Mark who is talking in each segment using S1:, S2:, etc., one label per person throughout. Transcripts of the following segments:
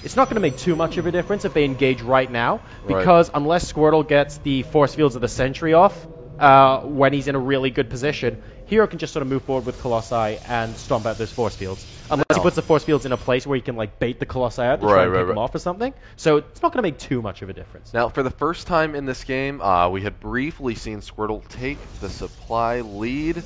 S1: it's not going to make too much of a difference if they engage right now, because unless Squirtle gets the force fields of the Sentry off when he's in a really good position, Hero can just sort of move forward with Colossi and stomp out those force fields. Unless he puts the force fields in a place where he can like bait the Colossi out to try and pick them off or something. So it's not going to make too much of a difference.
S2: Now, for the first time in this game, we had briefly seen Squirtle take the supply lead.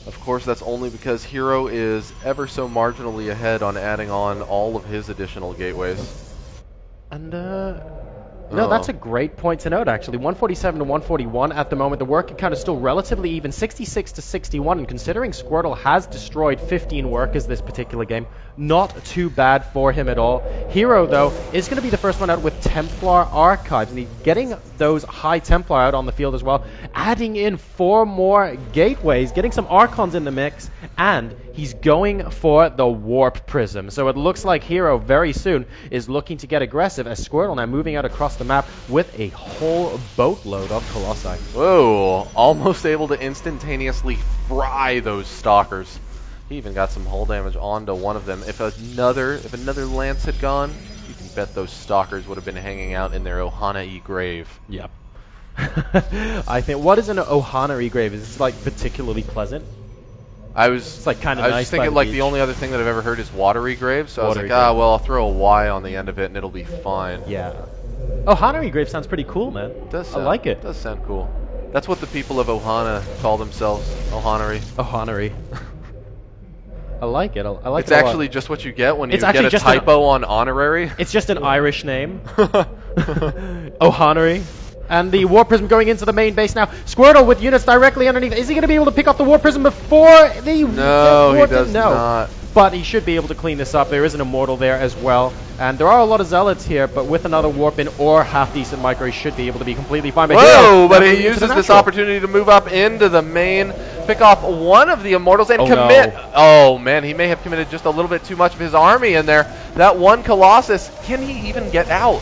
S2: Of course, that's only because Hero is ever so marginally ahead on adding on all of his additional gateways.
S1: And, no, that's a great point to note, actually. 147 to 141 at the moment. The worker count is still relatively even, 66 to 61. And considering Squirtle has destroyed 15 workers this particular game, not too bad for him at all. Hero, though, is going to be the first one out with Templar Archives. And he's getting those high Templar out on the field as well. Adding in 4 more gateways, getting some Archons in the mix. And he's going for the Warp Prism. So it looks like Hero very soon is looking to get aggressive as Squirtle now moving out across the map with a whole boatload of Colossi.
S2: Whoa, almost able to instantaneously fry those Stalkers. He even got some hull damage onto one of them. If another Lance had gone, you can bet those Stalkers would have been hanging out in their Ohana-y grave.
S1: Yep. I think, what is an Ohana-y grave? Is it like particularly pleasant?
S2: It's
S1: like kind of nice.
S2: I was thinking like the only other thing that I've ever heard is watery grave, so I was like, well, I'll throw a Y on the end of it and it'll be fine.
S1: Yeah. Ohana-y grave sounds pretty cool, man.
S2: It does.
S1: I like it.
S2: It does sound cool. That's what the people of Ohana call themselves, Ohana-y.
S1: Ohana-y. I like it. I like
S2: it's
S1: it a lot.
S2: actually just what you get when you get a typo on honorary.
S1: It's just an Irish name. Ohana-y. And the Warp Prism going into the main base now. Squirtle with units directly underneath. Is he going to be able to pick up the Warp Prism before the...
S2: No, he does not.
S1: But he should be able to clean this up. There is an Immortal there as well. And there are a lot of Zealots here, but with another Warp in or half-decent Micro, he should be able to be completely fine.
S2: Whoa, but he uses this opportunity to move up into the main, pick off one of the Immortals, and commit. No. Oh, man, he may have committed just a little bit too much of his army in there. That one Colossus, can he even get out?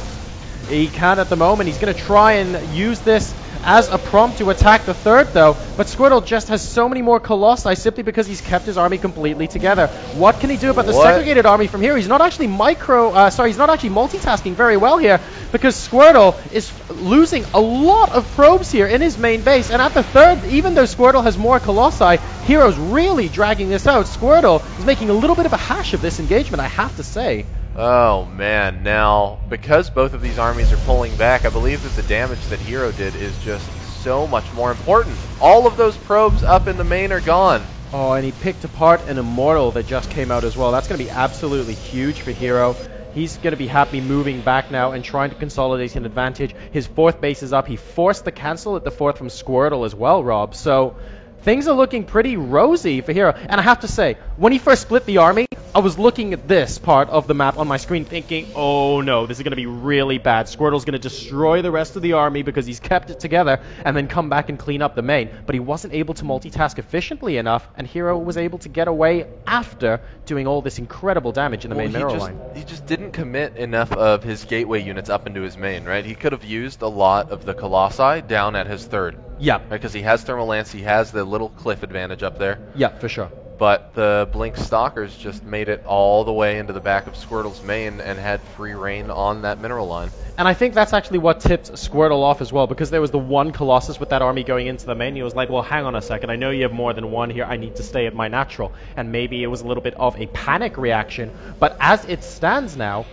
S1: He can at the moment. He's going to try and use this as a prompt to attack the third, though. But Squirtle just has so many more Colossi simply because he's kept his army completely together. What can he do about the segregated army from here? He's not actually he's not actually multitasking very well here because Squirtle is losing a lot of probes here in his main base. And at the third, even though Squirtle has more Colossi, Hero's really dragging this out. Squirtle is making a little bit of a hash of this engagement, I have to say.
S2: Oh man, now because both of these armies are pulling back, I believe that the damage that Hero did is just so much more important. All of those probes up in the main are gone.
S1: Oh, and he picked apart an Immortal that just came out as well. That's going to be absolutely huge for Hero. He's going to be happy moving back now and trying to consolidate an advantage. His fourth base is up. He forced the cancel at the fourth from Squirtle as well, Rob. So things are looking pretty rosy for Hero. And I have to say, when he first split the army, I was looking at this part of the map on my screen thinking, oh no, this is going to be really bad. Squirtle's going to destroy the rest of the army because he's kept it together and then come back and clean up the main. But he wasn't able to multitask efficiently enough, and Hero was able to get away after doing all this incredible damage in the main mineral line.
S2: He just didn't commit enough of his gateway units up into his main, right? He could have used a lot of the Colossi down at his third.
S1: Yeah.
S2: Because he has Thermal Lance, he has the little cliff advantage up there.
S1: Yeah, for sure.
S2: But the Blink Stalkers just made it all the way into the back of Squirtle's main and had free reign on that mineral line.
S1: And I think that's actually what tipped Squirtle off as well, because there was the one Colossus with that army going into the main. He was like, well, hang on a second. I know you have more than one here. I need to stay at my natural. And maybe it was a little bit of a panic reaction. But as it stands now,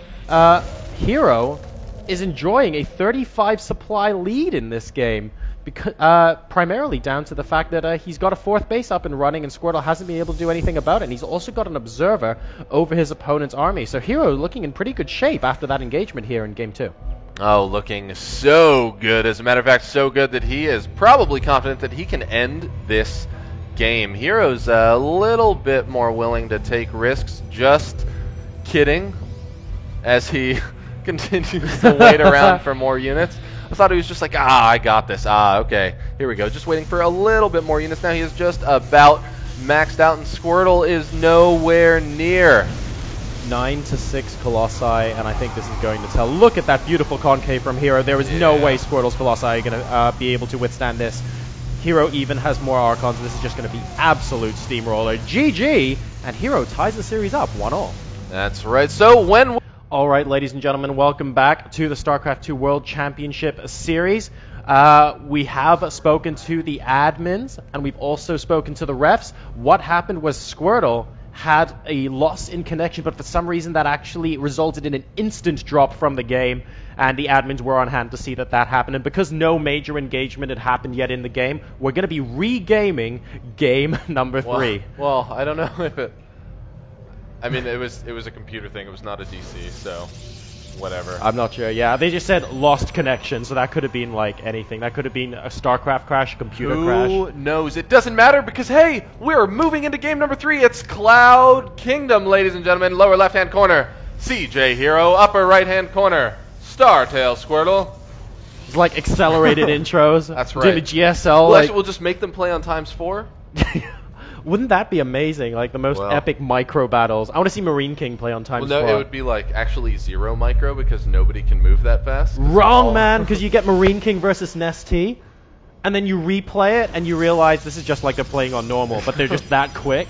S1: Hero is enjoying a 35 supply lead in this game. Because, primarily down to the fact that he's got a fourth base up and running and Squirtle hasn't been able to do anything about it. And he's also got an observer over his opponent's army. So Hero looking in pretty good shape after that engagement here in Game 2.
S2: Oh, looking so good. As a matter of fact, so good that he is probably confident that he can end this game. Hero's a little bit more willing to take risks. Just kidding. As he continues to wait around for more units. I thought he was just like, I got this. Okay, here we go. Just waiting for a little bit more units. Now he is just about maxed out, and Squirtle is nowhere near.
S1: 9 to 6 Colossi, and I think this is going to tell. Look at that beautiful concave from Hero. There is no way Squirtle's Colossi are going to be able to withstand this. Hero even has more Archons. This is just going to be absolute steamroller. GG, and Hero ties the series up 1-1.
S2: That's right. So when...
S1: All right, ladies and gentlemen, welcome back to the StarCraft 2 World Championship Series. We have spoken to the admins, and we've also spoken to the refs. What happened was Squirtle had a loss in connection, but for some reason that actually resulted in an instant drop from the game, and the admins were on hand to see that that happened. And because no major engagement had happened yet in the game, we're going to be re-gaming game number 3.
S2: Well, I don't know if it... I mean, it was a computer thing. It was not a DC, so whatever.
S1: I'm not sure. Yeah, they just said lost connection, so that could have been like anything. That could have been a StarCraft crash, a computer crash.
S2: Who knows? It doesn't matter because, hey, we're moving into game number 3. It's Cloud Kingdom, ladies and gentlemen. Lower left-hand corner, CJ.herO. Upper right-hand corner, StarTale.Squirtle.
S1: It's like accelerated intros.
S2: That's right.
S1: Doing the GSL.
S2: Well, actually, we'll just make them play on ×4.
S1: Wouldn't that be amazing? Like the most epic micro battles. I want to see Marine King play on ×4.
S2: Well, no, it would be like actually 0 micro because nobody can move that fast.
S1: Wrong, man, because you get Marine King versus Nestea, and then you replay it and you realize this is just like they're playing on normal, but they're just that quick.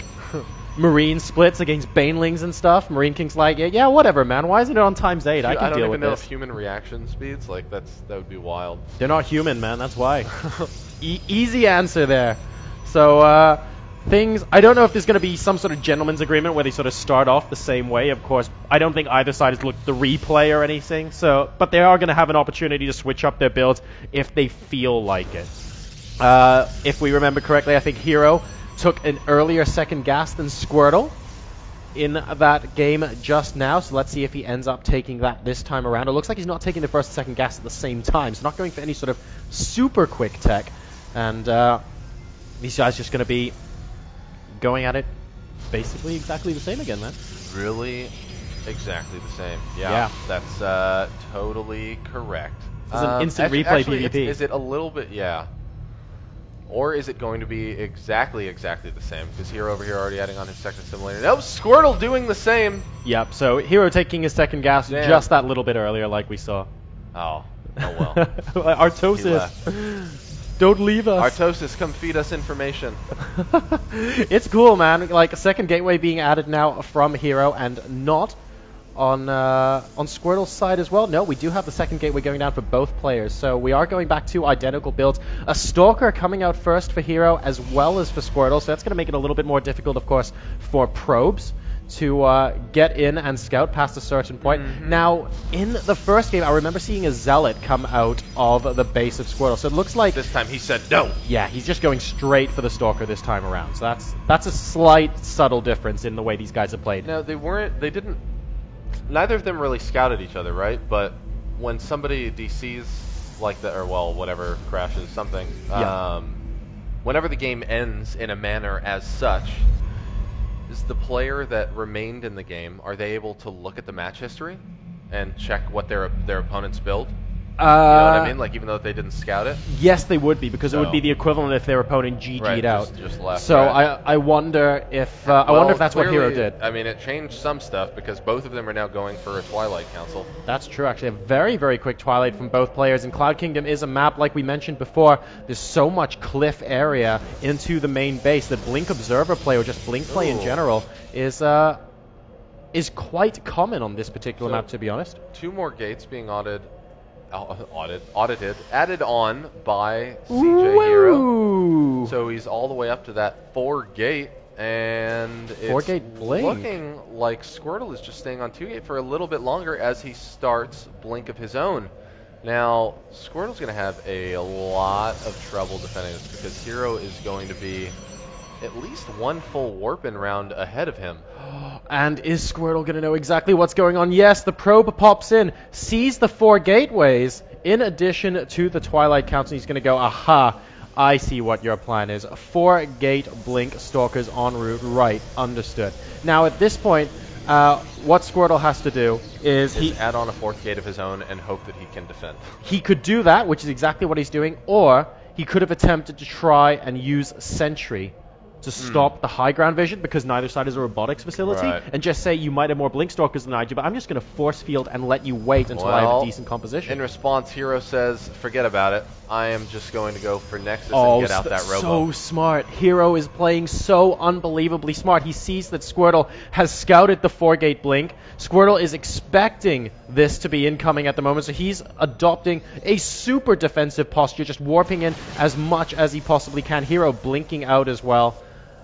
S1: Marine splits against Banelings and stuff. Marine King's like, yeah, whatever, man. Why isn't it on ×8? I can deal with this.
S2: I don't even know if human reaction speeds, like that would be wild.
S1: They're not human, man. That's why. Easy answer there. So, I don't know if there's going to be some sort of gentleman's agreement where they sort of start off the same way. Of course, I don't think either side has looked at the replay or anything. So, but they are going to have an opportunity to switch up their builds if they feel like it. If we remember correctly, I think herO took an earlier second gas than Squirtle in that game just now. So let's see if he ends up taking that this time around. It looks like he's not taking the first and second gas at the same time. So not going for any sort of super quick tech. And these guys just going to be going at it basically exactly the same again, man.
S2: Really exactly the same. Yeah. That's totally correct.
S1: It's an instant replay PvP.
S2: Is it a little bit, yeah. Or is it going to be exactly the same? Because herO over here already adding on his second simulator. Nope, Squirtle doing the same.
S1: Yep, so herO taking his second gas just that little bit earlier like we saw.
S2: Oh well.
S1: Artosis. Don't leave us.
S2: Artosis, come feed us information.
S1: It's cool, man. Like a second gateway being added now from herO and not on Squirtle's side as well. No, we do have the second gateway going down for both players. So we are going back to identical builds. A Stalker coming out first for herO as well as for Squirtle. So that's going to make it a little bit more difficult, of course, for probes to get in and scout past a certain point. Now, in the first game, I remember seeing a Zealot come out of the base of Squirtle. So it looks like...
S2: This time he said no.
S1: Yeah, he's just going straight for the Stalker this time around. So that's a slight, subtle difference in the way these guys have played.
S2: No, neither of them really scouted each other, right? But when somebody DCs like that, or well, whatever, crashes something, whenever the game ends in a manner as such, is the player that remained in the game, are they able to look at the match history and check what their opponent's build? You know what I mean? Like, even though they didn't scout it?
S1: Yes, they would be, because it would be the equivalent if their opponent GG'd out.
S2: Just left.
S1: So I wonder if I wonder if that's clearly, what herO did.
S2: I mean, it changed some stuff because both of them are now going for a Twilight Council.
S1: That's true, actually. A very, very quick Twilight from both players. And Cloud Kingdom is a map, like we mentioned before. There's so much cliff area into the main base that Blink Observer play, or just Blink play in general, is quite common on this particular map, to be honest.
S2: 2 more gates being added on by CJ.herO. So he's all the way up to that 4 gate, and it's
S1: 4 gate Blink.
S2: Looking like Squirtle is just staying on 2 gate for a little bit longer as he starts Blink of his own. Now, Squirtle's going to have a lot of trouble defending this because herO is going to be at least 1 full warp-in round ahead of him.
S1: And is Squirtle going to know exactly what's going on? Yes, the probe pops in, sees the 4 gateways, in addition to the Twilight Council. He's going to go, aha, I see what your plan is. 4 gate Blink Stalkers en route. Right, understood. Now, at this point, what Squirtle has to do is he
S2: add on a 4th gate of his own and hope that he can defend.
S1: He could do that, which is exactly what he's doing, or he could have attempted to try and use Sentry to stop the high ground vision because neither side is a robotics facility, and just say you might have more blink stalkers than I do, but I'm just going to force field and let you wait until I have a decent composition.
S2: In response, Hero says, forget about it. I am just going to go for Nexus and get out that robo.
S1: So smart. Hero is playing so unbelievably smart. He sees that Squirtle has scouted the 4-gate blink. Squirtle is expecting this to be incoming at the moment, so he's adopting a super defensive posture, just warping in as much as he possibly can. Hero blinking out as well.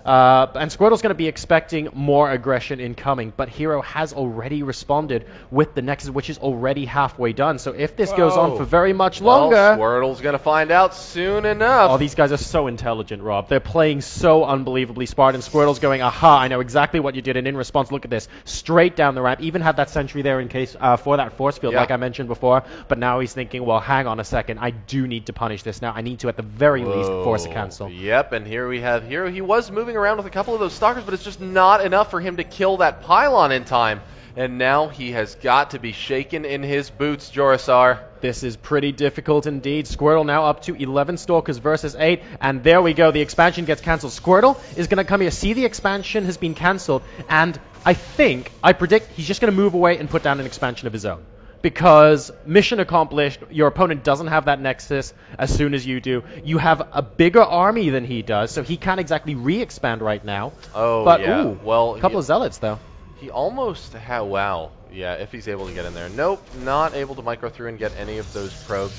S1: And Squirtle's going to be expecting more aggression incoming, but Hero has already responded with the Nexus, which is already halfway done. So if this goes on for very much longer...
S2: Squirtle's going to find out soon enough.
S1: Oh, these guys are so intelligent, Rob. They're playing so unbelievably smart, and Squirtle's going, aha, I know exactly what you did, and in response, look at this. Straight down the ramp. Even had that sentry there in case for that force field, like I mentioned before, but now he's thinking, well, hang on a second. I do need to punish this now. I need to, at the very least, force a cancel.
S2: Yep, and here we have Hero. He was moving around with a couple of those stalkers, but it's just not enough for him to kill that pylon in time. And now he has got to be shaken in his boots, Jorisar.
S1: This is pretty difficult indeed. Squirtle now up to 11 stalkers versus 8. And there we go. The expansion gets cancelled. Squirtle is going to come here. See, the expansion has been cancelled. And I predict he's just going to move away and put down an expansion of his own. Because mission accomplished, your opponent doesn't have that Nexus as soon as you do. You have a bigger army than he does, so he can't exactly re-expand right now.
S2: Oh,
S1: but,
S2: yeah.
S1: Ooh,
S2: well,
S1: a couple of Zealots, though.
S2: He almost had... Wow. Yeah, if he's able to get in there. Nope, not able to micro through and get any of those probes.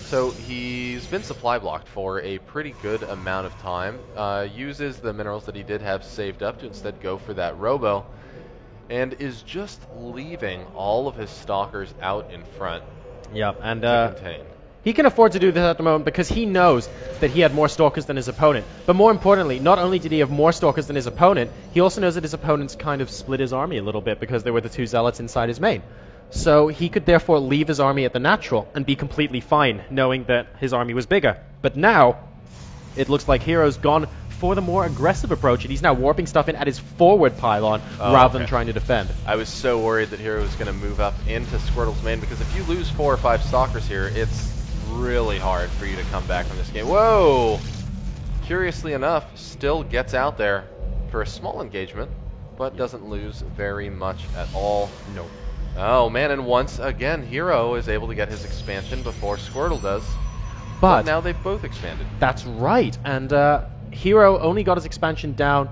S2: So he's been supply blocked for a pretty good amount of time. Uses the minerals that he did have saved up to instead go for that robo. And is just leaving all of his stalkers out in front.
S1: Yeah, and
S2: to contain.
S1: He can afford to do this at the moment because he knows that he had more stalkers than his opponent. But more importantly, not only did he have more stalkers than his opponent, he also knows that his opponent's kind of split his army a little bit because there were the 2 Zealots inside his main. So he could therefore leave his army at the natural and be completely fine, knowing that his army was bigger. But now, it looks like Hero's gone for the more aggressive approach, and he's now warping stuff in at his forward pylon rather than trying to defend.
S2: I was so worried that Hero was going to move up into Squirtle's main, because if you lose 4 or 5 stalkers here, it's really hard for you to come back from this game. Whoa! Curiously enough, still gets out there for a small engagement, but doesn't lose very much at all.
S1: Nope.
S2: Oh man, and once again, Hero is able to get his expansion before Squirtle does.
S1: But
S2: now they've both expanded.
S1: That's right, and Hero only got his expansion down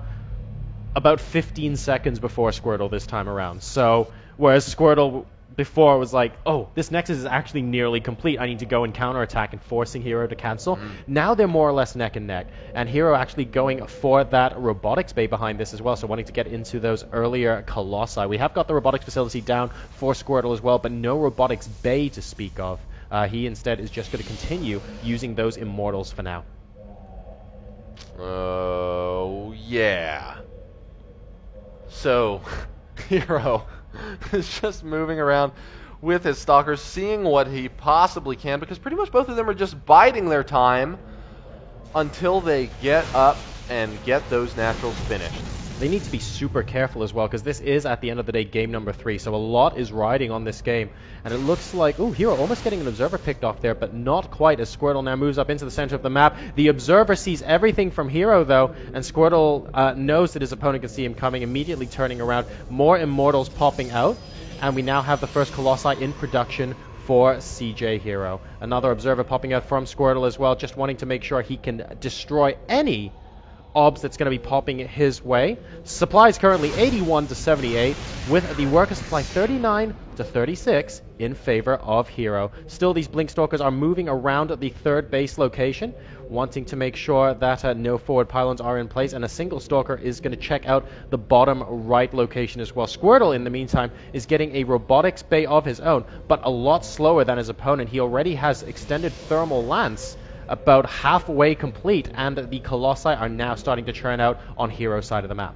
S1: about 15 seconds before Squirtle this time around. So, whereas Squirtle before was like, oh, this Nexus is actually nearly complete. I need to go and counterattack and forcing Hero to cancel. Now they're more or less neck and neck. And Hero actually going for that robotics bay behind this as well, so wanting to get into those earlier Colossi. We have got the robotics facility down for Squirtle as well, but no robotics bay to speak of. He instead is just going to continue using those Immortals for now.
S2: Oh, yeah. So, Hero is just moving around with his stalkers, seeing what he possibly can, because pretty much both of them are just biding their time until they get up and get those naturals finished.
S1: They need to be super careful as well, because this is, at the end of the day, game number 3, so a lot is riding on this game. And it looks like, ooh, Hero almost getting an Observer picked off there, but not quite, as Squirtle now moves up into the center of the map. The Observer sees everything from Hero, though, and Squirtle knows that his opponent can see him coming, immediately turning around. More Immortals popping out, and we now have the first Colossi in production for CJ.herO. Another Observer popping out from Squirtle as well, just wanting to make sure he can destroy any obs that's going to be popping his way. Supply is currently 81 to 78, with the worker supply 39 to 36 in favor of Hero. Still, these Blink Stalkers are moving around the 3rd base location, wanting to make sure that no forward pylons are in place, and a single Stalker is going to check out the bottom right location as well. Squirtle, in the meantime, is getting a robotics bay of his own, but a lot slower than his opponent. He already has extended thermal lance about halfway complete, and the Colossi are now starting to churn out on Hero's side of the map.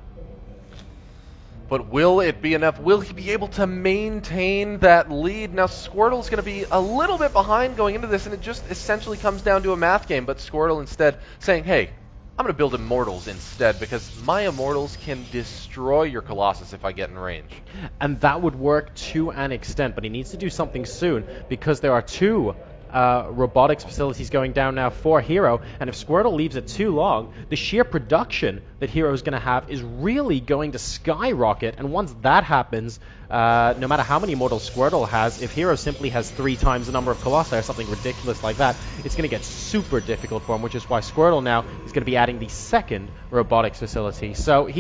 S2: But will it be enough? Will he be able to maintain that lead? Now, Squirtle's going to be a little bit behind going into this, and it just essentially comes down to a math game, but Squirtle instead saying, hey, I'm going to build Immortals instead, because my Immortals can destroy your Colossus if I get in range. And
S1: that would work to an extent, but he needs to do something soon, because there are 2 robotics facilities going down now for Hero, and if Squirtle leaves it too long, the sheer production that Hero is going to have is really going to skyrocket, and once that happens, no matter how many mortals Squirtle has, if Hero simply has 3 times the number of Colossi or something ridiculous like that, it's going to get super difficult for him, which is why Squirtle now is going to be adding the second robotics facility. So he's